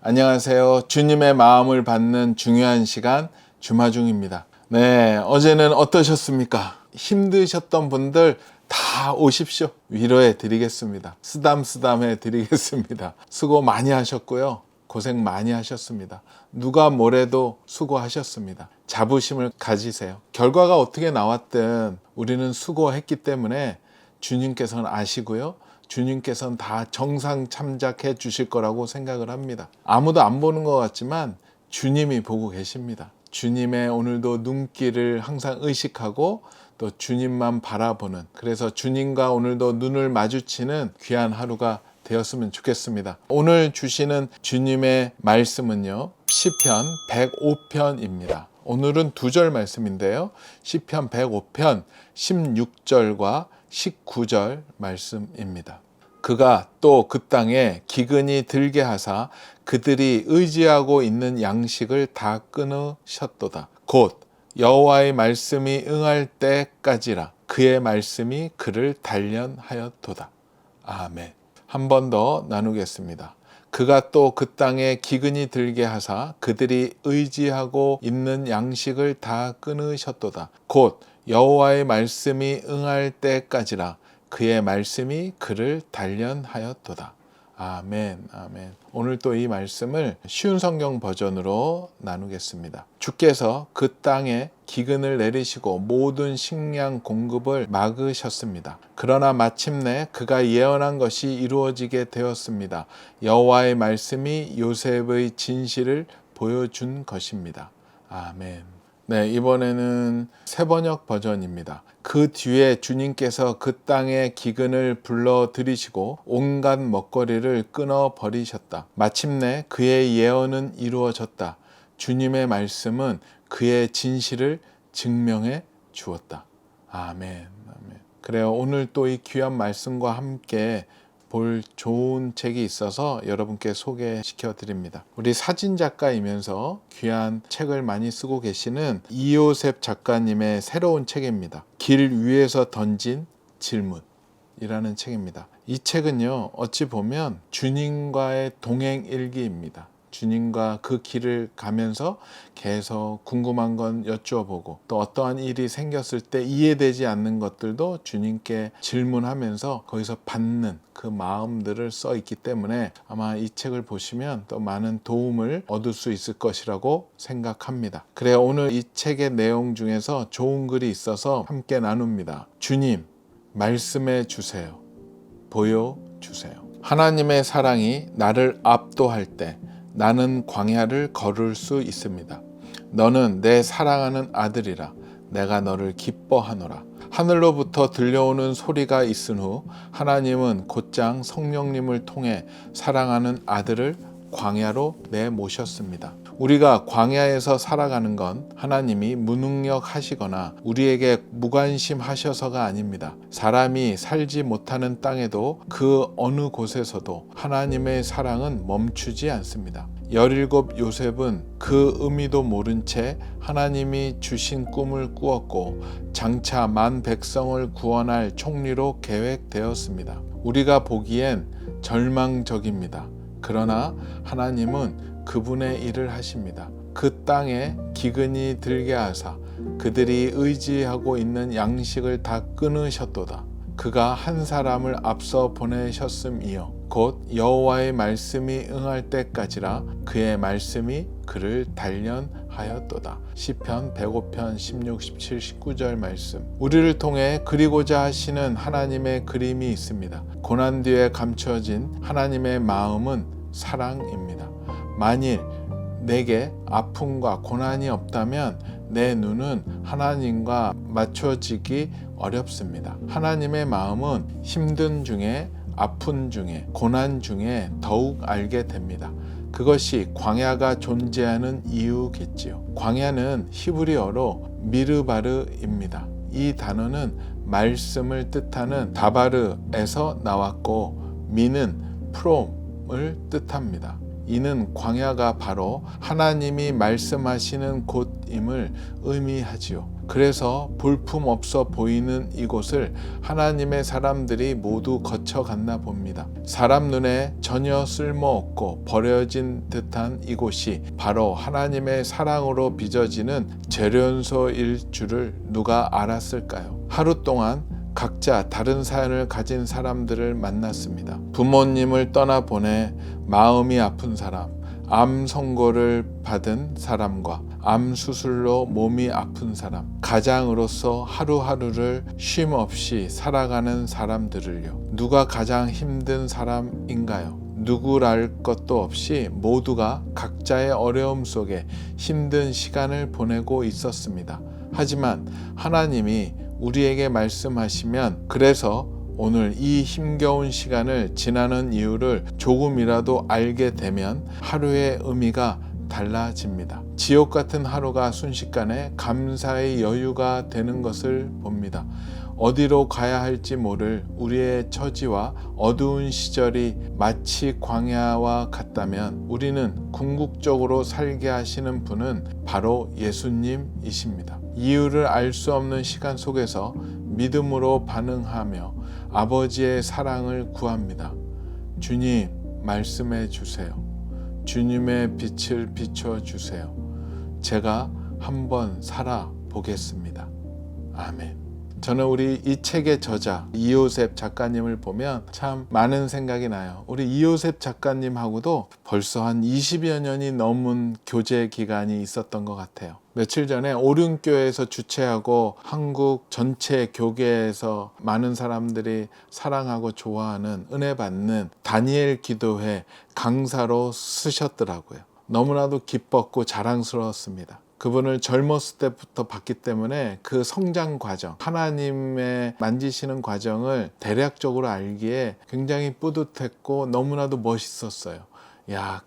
안녕하세요. 주님의 마음을 받는 중요한 시간 주마중입니다. 네, 어제는 어떠셨습니까? 힘드셨던 분들 다 오십시오. 위로해 드리겠습니다. 쓰담쓰담해 드리겠습니다. 수고 많이 하셨고요. 고생 많이 하셨습니다. 누가 뭐래도 수고하셨습니다. 자부심을 가지세요. 결과가 어떻게 나왔든 우리는 수고했기 때문에 주님께서는 아시고요. 주님께서는 다 정상 참작해 주실 거라고 생각을 합니다. 아무도 안 보는 것 같지만 주님이 보고 계십니다. 주님의 오늘도 눈길을 항상 의식하고 또 주님만 바라보는, 그래서 주님과 오늘도 눈을 마주치는 귀한 하루가 되었으면 좋겠습니다. 오늘 주시는 주님의 말씀은요, 시편 105편입니다. 오늘은 2절 말씀인데요, 시편 105편 16절과 19절 말씀입니다. 그가 또 그 땅에 기근이 들게 하사 그들이 의지하고 있는 양식을 다 끊으셨도다. 곧 여호와의 말씀이 응할 때까지라. 그의 말씀이 그를 단련하였도다. 아멘. 한 번 더 나누겠습니다. 그가 또 그 땅에 기근이 들게 하사 그들이 의지하고 있는 양식을 다 끊으셨도다. 곧 여호와의 말씀이 응할 때까지라. 그의 말씀이 그를 단련하였도다. 아멘, 아멘. 오늘 또 이 말씀을 쉬운 성경 버전으로 나누겠습니다. 주께서 그 땅에 기근을 내리시고 모든 식량 공급을 막으셨습니다. 그러나 마침내 그가 예언한 것이 이루어지게 되었습니다. 여호와의 말씀이 요셉의 진실을 보여준 것입니다. 아멘. 네, 이번에는 새번역 버전입니다. 그 뒤에 주님께서 그 땅에 기근을 불러들이시고 온갖 먹거리를 끊어버리셨다. 마침내 그의 예언은 이루어졌다. 주님의 말씀은 그의 진실을 증명해 주었다. 아멘, 아멘. 그래요. 오늘 또 이 귀한 말씀과 함께 볼 좋은 책이 있어서 여러분께 소개시켜 드립니다. 우리 사진 작가이면서 귀한 책을 많이 쓰고 계시는 이요셉 작가님의 새로운 책입니다. 길 위에서 던진 질문이라는 책입니다. 이 책은요, 어찌 보면 주님과의 동행 일기입니다. 주님과 그 길을 가면서 계속 궁금한 건 여쭈어보고, 또 어떠한 일이 생겼을 때 이해되지 않는 것들도 주님께 질문하면서 거기서 받는 그 마음들을 써 있기 때문에 아마 이 책을 보시면 또 많은 도움을 얻을 수 있을 것이라고 생각합니다. 그래요, 오늘 이 책의 내용 중에서 좋은 글이 있어서 함께 나눕니다. 주님, 말씀해 주세요. 보여주세요. 하나님의 사랑이 나를 압도할 때 나는 광야를 걸을 수 있습니다. 너는 내 사랑하는 아들이라. 내가 너를 기뻐하노라. 하늘로부터 들려오는 소리가 있은 후 하나님은 곧장 성령님을 통해 사랑하는 아들을 광야로 내모셨습니다. 우리가 광야에서 살아가는 건 하나님이 무능력하시거나 우리에게 무관심하셔서가 아닙니다. 사람이 살지 못하는 땅에도 그 어느 곳에서도 하나님의 사랑은 멈추지 않습니다. 17 요셉은 그 의미도 모른 채 하나님이 주신 꿈을 꾸었고 장차 만 백성을 구원할 총리로 계획되었습니다. 우리가 보기엔 절망적입니다. 그러나 하나님은 그분의 일을 하십니다. 그 땅에 기근이 들게 하사 그들이 의지하고 있는 양식을 다 끊으셨도다. 그가 한 사람을 앞서 보내셨음이요 곧 여호와의 말씀이 응할 때까지라. 그의 말씀이 그를 단련하였도다. 시편 105편 16, 17, 19절 말씀. 우리를 통해 그리고자 하시는 하나님의 그림이 있습니다. 고난 뒤에 감춰진 하나님의 마음은 사랑입니다. 만일 내게 아픔과 고난이 없다면 내 눈은 하나님과 맞춰지기 어렵습니다. 하나님의 마음은 힘든 중에, 아픈 중에, 고난 중에 더욱 알게 됩니다. 그것이 광야가 존재하는 이유겠지요. 광야는 히브리어로 미르바르입니다. 이 단어는 말씀을 뜻하는 다바르에서 나왔고 미는 프롬을 뜻합니다. 이는 광야가 바로 하나님이 말씀하시는 곳임을 의미하지요. 그래서 볼품없어 보이는 이곳을 하나님의 사람들이 모두 거쳐갔나 봅니다. 사람 눈에 전혀 쓸모없고 버려진 듯한 이곳이 바로 하나님의 사랑으로 빚어지는 재련소일 줄을 누가 알았을까요? 하루 동안 각자 다른 사연을 가진 사람들을 만났습니다. 부모님을 떠나보내 마음이 아픈 사람, 암 선고를 받은 사람과 암 수술로 몸이 아픈 사람, 가장으로서 하루하루를 쉼 없이 살아가는 사람들을요. 누가 가장 힘든 사람인가요? 누구랄 것도 없이 모두가 각자의 어려움 속에 힘든 시간을 보내고 있었습니다. 하지만 하나님이 우리에게 말씀하시면, 그래서 오늘 이 힘겨운 시간을 지나는 이유를 조금이라도 알게 되면 하루의 의미가 달라집니다. 지옥 같은 하루가 순식간에 감사의 여유가 되는 것을 봅니다. 어디로 가야 할지 모를 우리의 처지와 어두운 시절이 마치 광야와 같다면 우리는 궁극적으로 살게 하시는 분은 바로 예수님이십니다. 이유를 알 수 없는 시간 속에서 믿음으로 반응하며 아버지의 사랑을 구합니다. 주님, 말씀해 주세요. 주님의 빛을 비춰 주세요. 제가 한번 살아보겠습니다. 아멘. 저는 우리 이 책의 저자 이요셉 작가님을 보면 참 많은 생각이 나요. 우리 이요셉 작가님하고도 벌써 한 20여 년이 넘은 교제 기간이 있었던 것 같아요. 며칠 전에 오륜교회에서 주최하고 한국 전체 교계에서 많은 사람들이 사랑하고 좋아하는 은혜 받는 다니엘 기도회 강사로 쓰셨더라고요. 너무나도 기뻤고 자랑스러웠습니다. 그분을 젊었을 때부터 봤기 때문에 그 성장 과정, 하나님의 만지시는 과정을 대략적으로 알기에 굉장히 뿌듯했고 너무나도 멋있었어요. 야,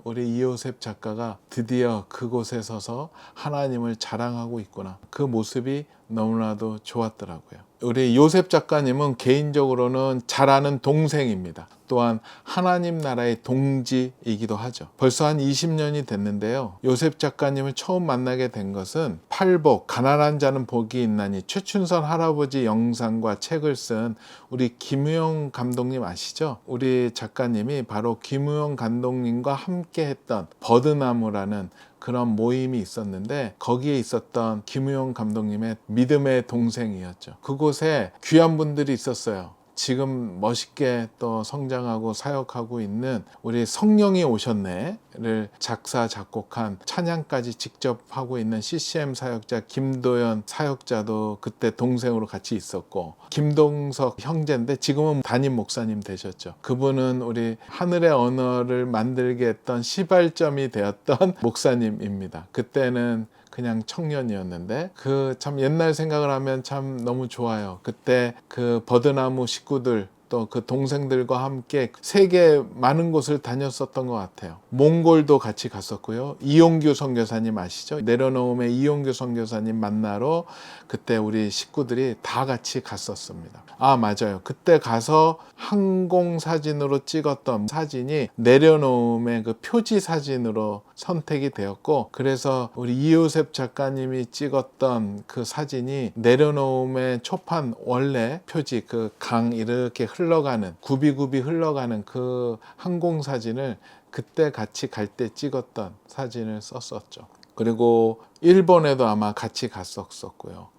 우리 이요셉 작가가 드디어 그곳에 서서 하나님을 자랑하고 있구나. 그 모습이 너무나도 좋았더라고요. 우리 요셉 작가님은 개인적으로는 잘 아는 동생입니다. 또한 하나님 나라의 동지이기도 하죠. 벌써 한 20년이 됐는데요. 요셉 작가님을 처음 만나게 된 것은 팔복, 가난한 자는 복이 있나니 최춘선 할아버지 영상과 책을 쓴 우리 김우영 감독님 아시죠? 우리 작가님이 바로 김우영 감독님과 함께 했던 버드나무라는 그런 모임이 있었는데 거기에 있었던 김우영 감독님의 믿음의 동생이었죠. 그곳에 귀한 분들이 있었어요. 지금 멋있게 또 성장하고 사역하고 있는 우리 성령이 오셨네를 작사 작곡한 찬양까지 직접 하고 있는 CCM 사역자 김도연 사역자도 그때 동생으로 같이 있었고, 김동석 형제인데 지금은 담임 목사님 되셨죠. 그분은 우리 하늘의 언어를 만들게 했던 시발점이 되었던 목사님입니다. 그때는 그냥 청년이었는데 참 옛날 생각을 하면 참 너무 좋아요. 그때 그 버드나무 식구들 또 그 동생들과 함께 세계 많은 곳을 다녔었던 것 같아요. 몽골도 같이 갔었고요. 이용규 선교사님 아시죠? 내려놓음의 이용규 선교사님 만나러 그때 우리 식구들이 다 같이 갔었습니다. 아, 맞아요. 그때 가서 항공 사진으로 찍었던 사진이 내려놓음의 그 표지 사진으로 선택이 되었고, 그래서 우리 이요셉 작가님이 찍었던 그 사진이 내려놓음의 초판 원래 표지, 그 강 이렇게 흘러가는 굽이굽이 흘러가는 그 항공 사진을 그때 같이 갈 때 찍었던 사진을 썼었죠. 그리고 일본에도 아마 같이 갔었고요.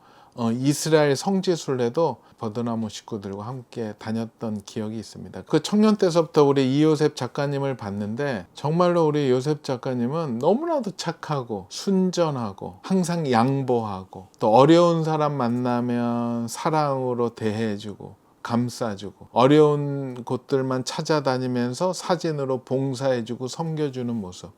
이스라엘 성지순례도 버드나무 식구들과 함께 다녔던 기억이 있습니다. 그 청년 때서부터 우리 이요셉 작가님을 봤는데 정말로 우리 요셉 작가님은 너무나도 착하고 순전하고 항상 양보하고 또 어려운 사람 만나면 사랑으로 대해주고 감싸주고 어려운 곳들만 찾아다니면서 사진으로 봉사해주고 섬겨주는 모습,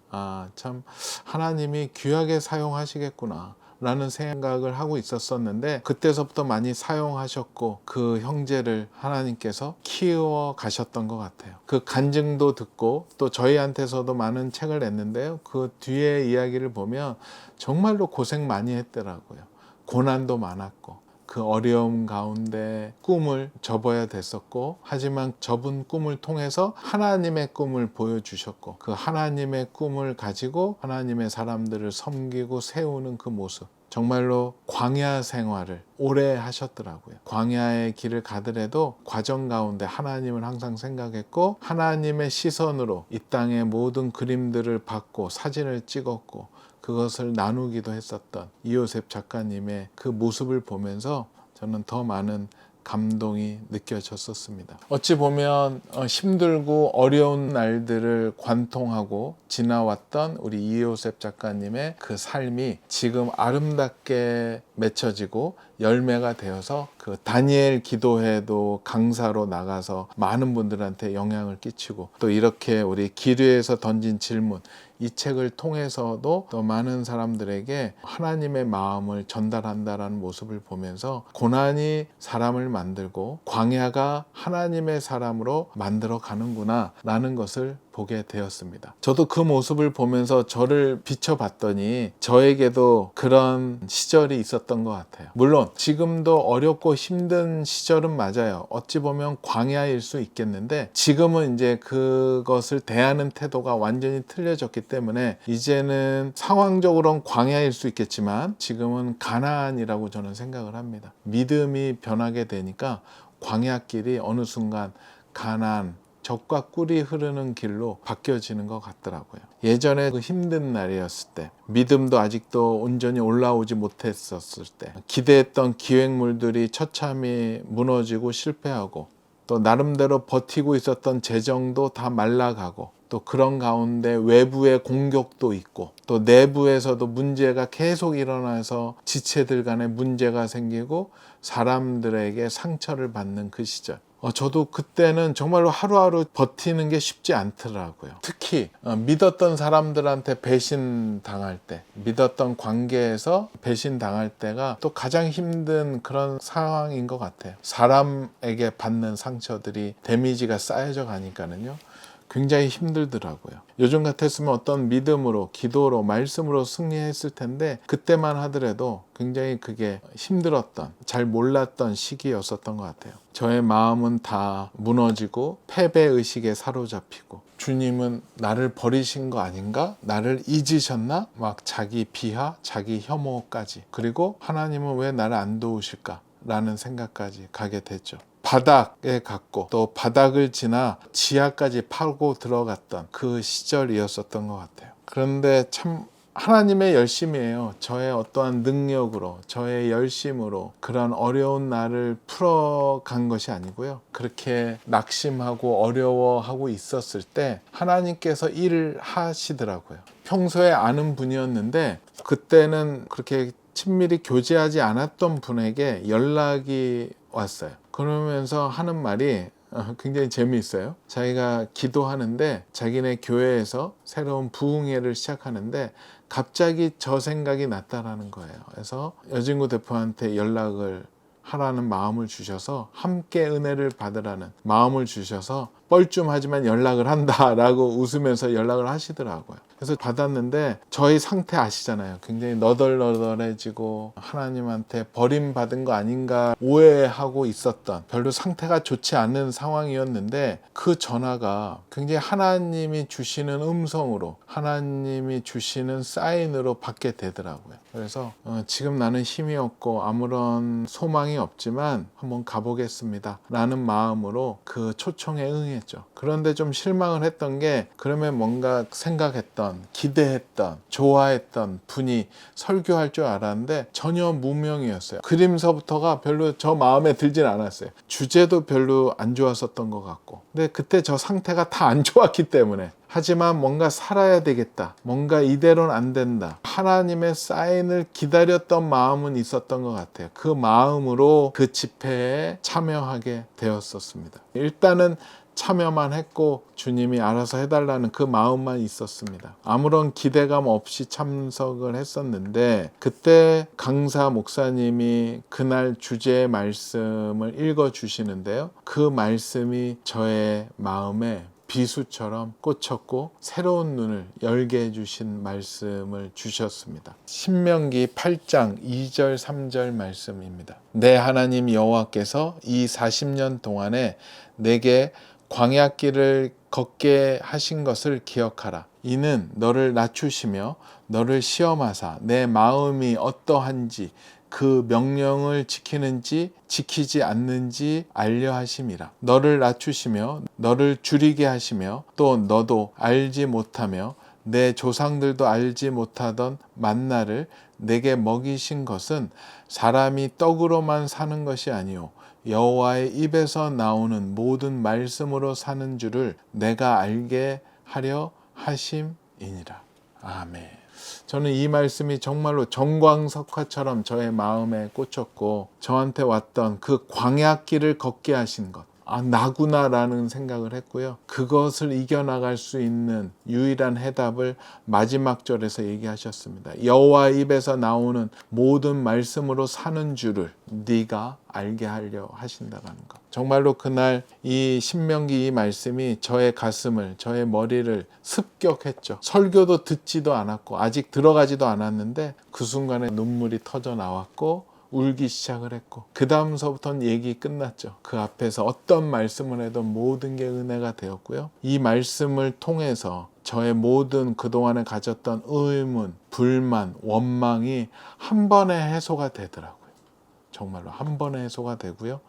참 하나님이 귀하게 사용하시겠구나 라는 생각을 하고 있었었는데, 그때서부터 많이 사용하셨고 그 형제를 하나님께서 키워 가셨던 것 같아요. 그 간증도 듣고 또 저희한테서도 많은 책을 냈는데요, 그 뒤에 이야기를 보면 정말로 고생 많이 했더라고요. 고난도 많았고 그 어려움 가운데 꿈을 접어야 됐었고, 하지만 접은 꿈을 통해서 하나님의 꿈을 보여주셨고, 그 하나님의 꿈을 가지고 하나님의 사람들을 섬기고 세우는 그 모습 정말로 광야 생활을 오래 하셨더라고요. 광야의 길을 가더라도 과정 가운데 하나님을 항상 생각했고 하나님의 시선으로 이 땅의 모든 그림들을 봤고 사진을 찍었고 그것을 나누기도 했었던 이요셉 작가님의 그 모습을 보면서 저는 더 많은 감동이 느껴졌었습니다. 어찌 보면 힘들고 어려운 날들을 관통하고 지나왔던 우리 이요셉 작가님의 그 삶이 지금 아름답게 맺혀지고 열매가 되어서 그 다니엘 기도회도 강사로 나가서 많은 분들한테 영향을 끼치고 또 이렇게 우리 기도회에서 던진 질문 이 책을 통해서도 또 많은 사람들에게 하나님의 마음을 전달한다라는 모습을 보면서 고난이 사람을 만들고 광야가 하나님의 사람으로 만들어 가는구나 라는 것을 보게 되었습니다. 저도 그 모습을 보면서 저를 비춰봤더니 저에게도 그런 시절이 있었던 것 같아요. 물론 지금도 어렵고 힘든 시절은 맞아요. 어찌 보면 광야일 수 있겠는데 지금은 이제 그것을 대하는 태도가 완전히 틀려졌기 때문에 이제는 상황적으로는 광야일 수 있겠지만 지금은 가나안이라고 저는 생각을 합니다. 믿음이 변하게 되니까 광야길이 어느 순간 가나안 젖과 꿀이 흐르는 길로 바뀌어지는 것 같더라고요. 예전에 그 힘든 날이었을 때 믿음도 아직도 온전히 올라오지 못했었을 때 기대했던 기획물들이 처참히 무너지고 실패하고 또 나름대로 버티고 있었던 재정도 다 말라가고 또 그런 가운데 외부의 공격도 있고 또 내부에서도 문제가 계속 일어나서 지체들 간에 문제가 생기고 사람들에게 상처를 받는 그 시절 저도 그때는 정말로 하루하루 버티는 게 쉽지 않더라고요. 특히 믿었던 사람들한테 배신 당할 때 믿었던 관계에서 배신 당할 때가 또 가장 힘든 그런 상황인 것 같아요. 사람에게 받는 상처들이 데미지가 쌓여져 가니까는요 굉장히 힘들더라고요. 요즘 같았으면 어떤 믿음으로 기도로 말씀으로 승리했을 텐데 그때만 하더라도 굉장히 그게 힘들었던 잘 몰랐던 시기였었던 것 같아요. 저의 마음은 다 무너지고 패배의식에 사로잡히고 주님은 나를 버리신 거 아닌가? 나를 잊으셨나? 막 자기 비하, 자기 혐오까지 그리고 하나님은 왜 나를 안 도우실까? 라는 생각까지 가게 됐죠. 바닥에 갔고 또 바닥을 지나 지하까지 파고 들어갔던 그 시절이었었던 것 같아요. 그런데 참 하나님의 열심이에요. 저의 어떠한 능력으로 저의 열심으로 그런 어려운 날을 풀어간 것이 아니고요. 그렇게 낙심하고 어려워하고 있었을 때 하나님께서 일을 하시더라고요. 평소에 아는 분이었는데 그때는 그렇게 친밀히 교제하지 않았던 분에게 연락이 왔어요. 그러면서 하는 말이 굉장히 재미있어요. 자기가 기도하는데 자기네 교회에서 새로운 부흥회를 시작하는데 갑자기 저 생각이 났다라는 거예요. 그래서 여진구 대표한테 연락을 하라는 마음을 주셔서 함께 은혜를 받으라는 마음을 주셔서 뻘쭘하지만 연락을 한다라고 웃으면서 연락을 하시더라고요. 그래서 받았는데 저희 상태 아시잖아요. 굉장히 너덜너덜해지고 하나님한테 버림받은 거 아닌가 오해하고 있었던 별로 상태가 좋지 않은 상황이었는데 그 전화가 굉장히 하나님이 주시는 음성으로 하나님이 주시는 사인으로 받게 되더라고요. 그래서 지금 나는 힘이 없고 아무런 소망이 없지만 한번 가보겠습니다 라는 마음으로 그 초청에 응했죠. 그런데 좀 실망을 했던 게 그러면 뭔가 생각했던 기대했던 좋아했던 분이 설교할 줄 알았는데 전혀 무명이었어요. 그림서부터가 별로 저 마음에 들진 않았어요. 주제도 별로 안 좋았었던 것 같고 근데 그때 저 상태가 다 안 좋았기 때문에 하지만 뭔가 살아야 되겠다. 뭔가 이대로는 안 된다. 하나님의 사인을 기다렸던 마음은 있었던 것 같아요. 그 마음으로 그 집회에 참여하게 되었었습니다. 일단은 참여만 했고 주님이 알아서 해달라는 그 마음만 있었습니다. 아무런 기대감 없이 참석을 했었는데 그때 강사 목사님이 그날 주제의 말씀을 읽어주시는데요. 그 말씀이 저의 마음에 비수처럼 꽂혔고 새로운 눈을 열게 해주신 말씀을 주셨습니다. 신명기 8장 2절 3절 말씀입니다. 내 하나님 여호와께서 이 40년 동안에 내게 광야길을 걷게 하신 것을 기억하라. 이는 너를 낮추시며 너를 시험하사 내 마음이 어떠한지 그 명령을 지키는지 지키지 않는지 알려 하심이라. 너를 낮추시며 너를 줄이게 하시며 또 너도 알지 못하며 내 조상들도 알지 못하던 만나를 내게 먹이신 것은 사람이 떡으로만 사는 것이 아니요 여호와의 입에서 나오는 모든 말씀으로 사는 줄을 내가 알게 하려 하심이니라. 아멘. 저는 이 말씀이 정말로 정광석화처럼 저의 마음에 꽂혔고 저한테 왔던 그 광야길을 걷게 하신 것, 나구나라는 생각을 했고요. 그것을 이겨나갈 수 있는 유일한 해답을 마지막 절에서 얘기하셨습니다. 여호와 입에서 나오는 모든 말씀으로 사는 줄을 네가 알게 하려 하신다는 것. 정말로 그날 이 신명기 이 말씀이 저의 가슴을, 저의 머리를 습격했죠. 설교도 듣지도 않았고 아직 들어가지도 않았는데 그 순간에 눈물이 터져 나왔고 울기 시작을 했고 그 다음서부터는 얘기 끝났죠. 그 앞에서 어떤 말씀을 해도 모든 게 은혜가 되었고요. 이 말씀을 통해서 저의 모든 그동안에 가졌던 의문, 불만, 원망이 한 번에 해소가 되더라고요. 정말로 한 번에 해소가 되고요.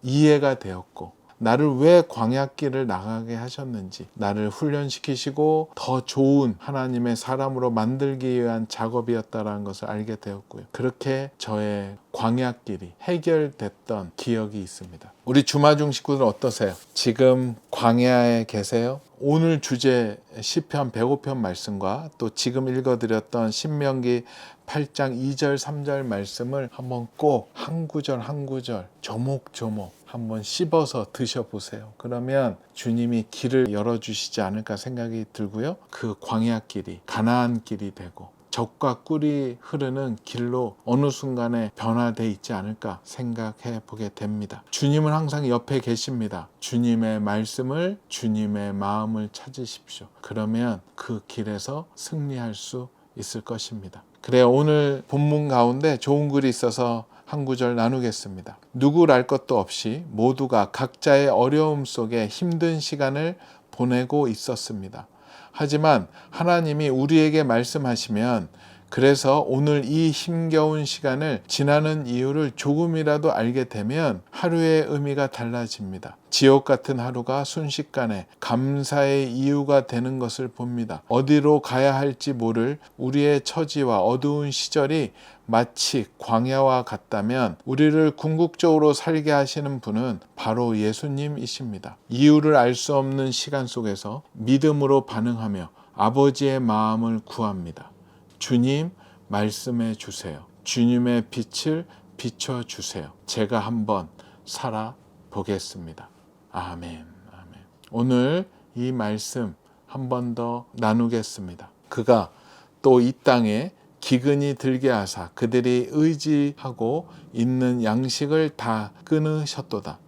이해가 되었고 나를 왜 광야길을 나가게 하셨는지, 나를 훈련시키시고 더 좋은 하나님의 사람으로 만들기 위한 작업이었다는 것을 알게 되었고요. 그렇게 저의 광야길이 해결됐던 기억이 있습니다. 우리 주마중 식구들 어떠세요? 지금 광야에 계세요? 오늘 주제 시편 105편 말씀과 또 지금 읽어드렸던 신명기 8장 2절 3절 말씀을 한번 꼭 한 구절 한 구절 조목조목 한번 씹어서 드셔보세요. 그러면 주님이 길을 열어주시지 않을까 생각이 들고요. 그 광야길이 가나안 길이 되고 젖과 꿀이 흐르는 길로 어느 순간에 변화되어 있지 않을까 생각해 보게 됩니다. 주님은 항상 옆에 계십니다. 주님의 말씀을, 주님의 마음을 찾으십시오. 그러면 그 길에서 승리할 수 있을 것입니다. 그래요. 오늘 본문 가운데 좋은 글이 있어서 한 구절 나누겠습니다. 누구를 알 것도 없이 모두가 각자의 어려움 속에 힘든 시간을 보내고 있었습니다. 하지만 하나님이 우리에게 말씀하시면 그래서 오늘 이 힘겨운 시간을 지나는 이유를 조금이라도 알게 되면 하루의 의미가 달라집니다. 지옥 같은 하루가 순식간에 감사의 이유가 되는 것을 봅니다. 어디로 가야 할지 모를 우리의 처지와 어두운 시절이 마치 광야와 같다면 우리를 궁극적으로 살게 하시는 분은 바로 예수님이십니다. 이유를 알 수 없는 시간 속에서 믿음으로 반응하며 아버지의 마음을 구합니다. 주님, 말씀해 주세요. 주님의 빛을 비춰 주세요. 제가 한번 살아보겠습니다. 아멘. 아멘. 오늘 이 말씀 한 번 더 나누겠습니다. 그가 또 이 땅에 기근이 들게 하사 그들이 의지하고 있는 양식을 다 끊으셨도다.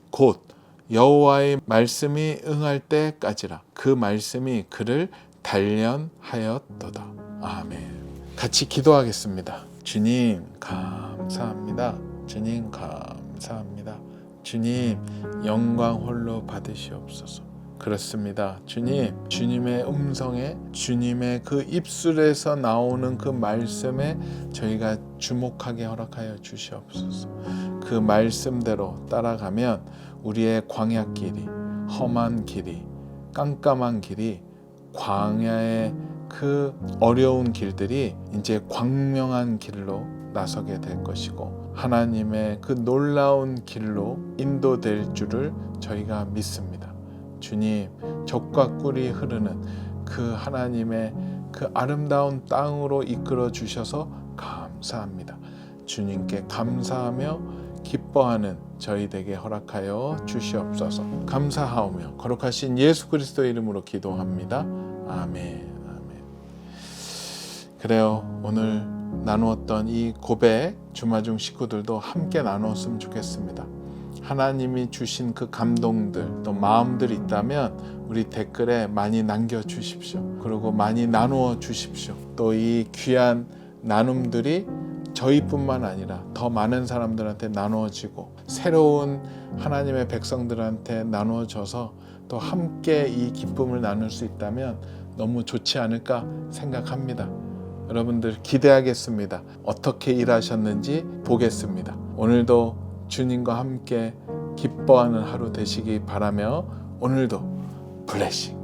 곧 여호와의 말씀이 응할 때까지라. 그 말씀이 그를 단련하였도다. 아멘. 같이 기도하겠습니다. 주님 감사합니다. 주님 감사합니다. 주님 영광 홀로 받으시옵소서. 그렇습니다. 주님, 주님의 음성에, 주님의 그 입술에서 나오는 그 말씀에 저희가 주목하게 허락하여 주시옵소서. 그 말씀대로 따라가면 우리의 광야길이, 험한 길이, 깜깜한 길이, 광야의 그 어려운 길들이 이제 광명한 길로 나서게 될 것이고 하나님의 그 놀라운 길로 인도될 줄을 저희가 믿습니다. 주님, 젖과 꿀이 흐르는 그 하나님의 그 아름다운 땅으로 이끌어 주셔서 감사합니다. 주님께 감사하며 기뻐하는 저희에게 허락하여 주시옵소서. 감사하오며 거룩하신 예수 그리스도의 이름으로 기도합니다. 아멘. 아멘. 그래요. 오늘 나누었던 이 고백 주마중 식구들도 함께 나누었으면 좋겠습니다. 하나님이 주신 그 감동들 또 마음들이 있다면 우리 댓글에 많이 남겨주십시오. 그리고 많이 나누어 주십시오. 또 이 귀한 나눔들이 저희뿐만 아니라 더 많은 사람들한테 나누어지고 새로운 하나님의 백성들한테 나누어져서 또 함께 이 기쁨을 나눌 수 있다면 너무 좋지 않을까 생각합니다. 여러분들 기대하겠습니다. 어떻게 일하셨는지 보겠습니다. 오늘도 주님과 함께 기뻐하는 하루 되시기 바라며 오늘도 블레싱.